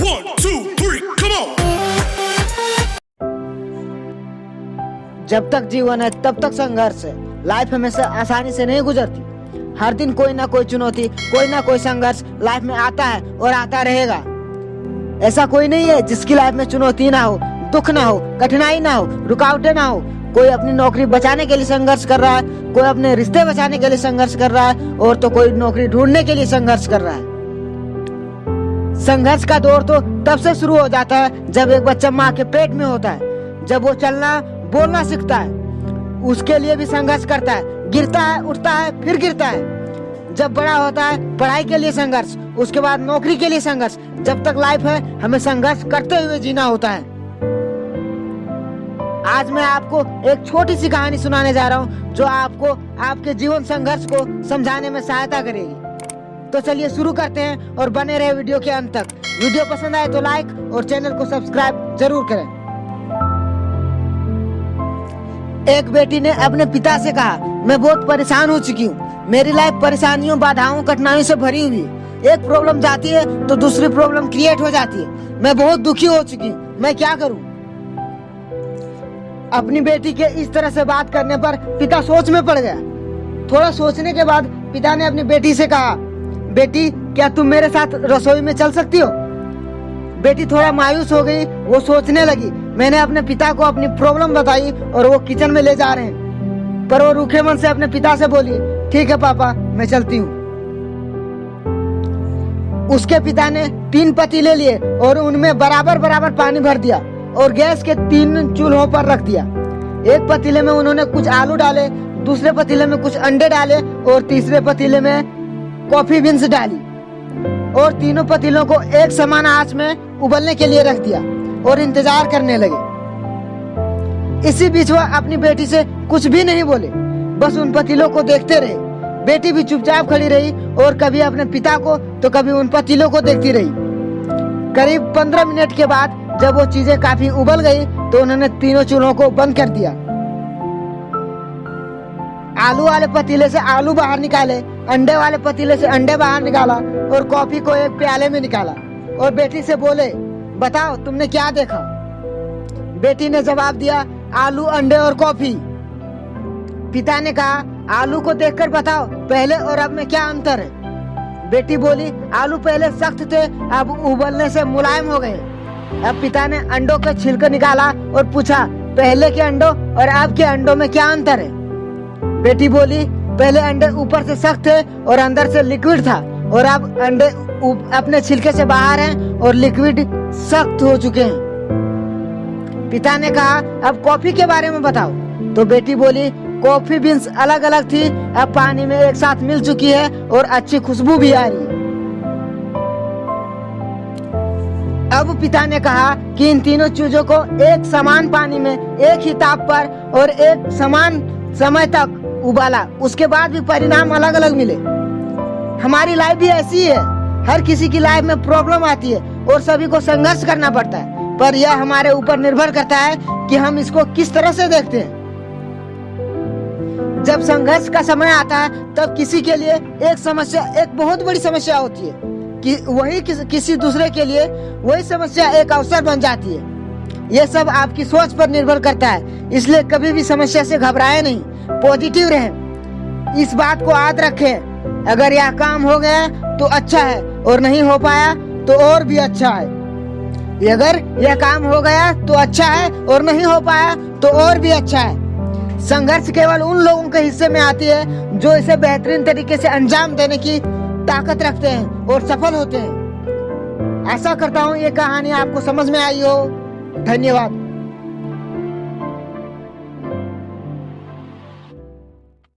1, 2, 3, come on! जब तक जीवन है तब तक संघर्ष है। लाइफ हमेशा आसानी से नहीं गुजरती। हर दिन कोई ना कोई चुनौती, कोई ना कोई संघर्ष लाइफ में आता है और आता रहेगा। ऐसा कोई नहीं है जिसकी लाइफ में चुनौती ना हो, दुख ना हो, कठिनाई ना हो, रुकावटें ना हो। कोई अपनी नौकरी बचाने के लिए संघर्ष कर रहा है, कोई अपने रिश्ते बचाने के लिए संघर्ष कर रहा है, और तो कोई नौकरी ढूंढने के लिए संघर्ष कर रहा है। संघर्ष का दौर तो तब से शुरू हो जाता है जब एक बच्चा माँ के पेट में होता है। जब वो चलना बोलना सीखता है, उसके लिए भी संघर्ष करता है, गिरता है, उठता है, फिर गिरता है। जब बड़ा होता है पढ़ाई के लिए संघर्ष, उसके बाद नौकरी के लिए संघर्ष। जब तक लाइफ है हमें संघर्ष करते हुए जीना होता है। आज मैं आपको एक छोटी सी कहानी सुनाने जा रहा हूँ जो आपको आपके जीवन संघर्ष को समझाने में सहायता करेगी। तो चलिए शुरू करते हैं और बने रहे वीडियो के अंत तक। वीडियो पसंद आए तो लाइक और चैनल को सब्सक्राइब जरूर करें। एक बेटी ने अपने पिता से कहा, मैं बहुत परेशान हो चुकी हूँ। मेरी लाइफ परेशानियों, बाधाओं, कठिनाइयों से भरी हुई है। एक प्रॉब्लम जाती है तो दूसरी प्रॉब्लम क्रिएट हो जाती है। मैं बहुत दुखी हो चुकी हूँ, मैं क्या करूँ? अपनी बेटी के इस तरह से बात करने पर पिता सोच में पड़ गया। थोड़ा सोचने के बाद पिता ने अपनी बेटी से कहा, बेटी क्या तुम मेरे साथ रसोई में चल सकती हो? बेटी थोड़ा मायूस हो गई। वो सोचने लगी। मैंने अपने पिता को अपनी प्रॉब्लम बताई और वो किचन में ले जा रहे हैं, पर वो रूखे मन से अपने पिता से बोली, ठीक है पापा, मैं चलती हूँ। उसके पिता ने 3 पतीले लिए और उनमें बराबर बराबर पानी भर दिया और गैस के 3 चूल्हों पर रख दिया। एक पतीले में उन्होंने कुछ आलू डाले, दूसरे पतीले में कुछ अंडे डाले और तीसरे पतीले में कॉफी बीन्स डाली और तीनों पतीलों को एक समान आंच में उबलने के लिए रख दिया और इंतजार करने लगे। इसी बीच वह अपनी बेटी से कुछ भी नहीं बोले, बस उन पतीलों को देखते रहे। बेटी भी चुपचाप खड़ी रही और कभी अपने पिता को तो कभी उन पतीलों को देखती रही। करीब 15 मिनट के बाद जब वो चीजें काफी उबल गई तो उन्होंने तीनों चूल्हों को बंद कर दिया। आलू वाले पतीले से आलू बाहर निकाले, अंडे वाले पतीले से अंडे बाहर निकाला और कॉफी को एक प्याले में निकाला और बेटी से बोले, बताओ तुमने क्या देखा? बेटी ने जवाब दिया, आलू, अंडे और कॉफी। पिता ने कहा, आलू को देखकर बताओ पहले और अब में क्या अंतर है? बेटी बोली, आलू पहले सख्त थे, अब उबलने से मुलायम हो गए। अब पिता ने अंडों का छिलका निकाला और पूछा, पहले के अंडों और अब के अंडों में क्या अंतर है? बेटी बोली, पहले अंडे ऊपर से सख्त थे और अंदर से लिक्विड था, और अब अंडे अपने छिलके से बाहर हैं और लिक्विड सख्त हो चुके हैं। पिता ने कहा, अब कॉफी के बारे में बताओ। तो बेटी बोली, कॉफी बीन्स अलग अलग थी, अब पानी में एक साथ मिल चुकी है और अच्छी खुशबू भी आ रही है। अब पिता ने कहा कि इन तीनों चीजों को एक समान पानी में, एक ही ताप पर और एक समान समय तक उबाला, उसके बाद भी परिणाम अलग अलग मिले। हमारी लाइफ भी ऐसी है। हर किसी की लाइफ में प्रॉब्लम आती है और सभी को संघर्ष करना पड़ता है, पर यह हमारे ऊपर निर्भर करता है कि हम इसको किस तरह से देखते हैं। जब संघर्ष का समय आता है तब किसी के लिए एक समस्या एक बहुत बड़ी समस्या होती है कि वही किसी दूसरे के लिए वही समस्या एक अवसर बन जाती है। यह सब आपकी सोच पर निर्भर करता है, इसलिए कभी भी समस्या से घबराए नहीं, पॉजिटिव रहें। इस बात को याद रखें, अगर यह काम हो गया तो अच्छा है और नहीं हो पाया तो और भी अच्छा है। अगर यह काम हो गया तो अच्छा है और नहीं हो पाया तो और भी अच्छा है। संघर्ष केवल उन लोगों के हिस्से में आती है जो इसे बेहतरीन तरीके से अंजाम देने की ताकत रखते हैं और सफल होते हैं। आशा करता हूँ ये कहानी आपको समझ में आई हो। धन्यवाद।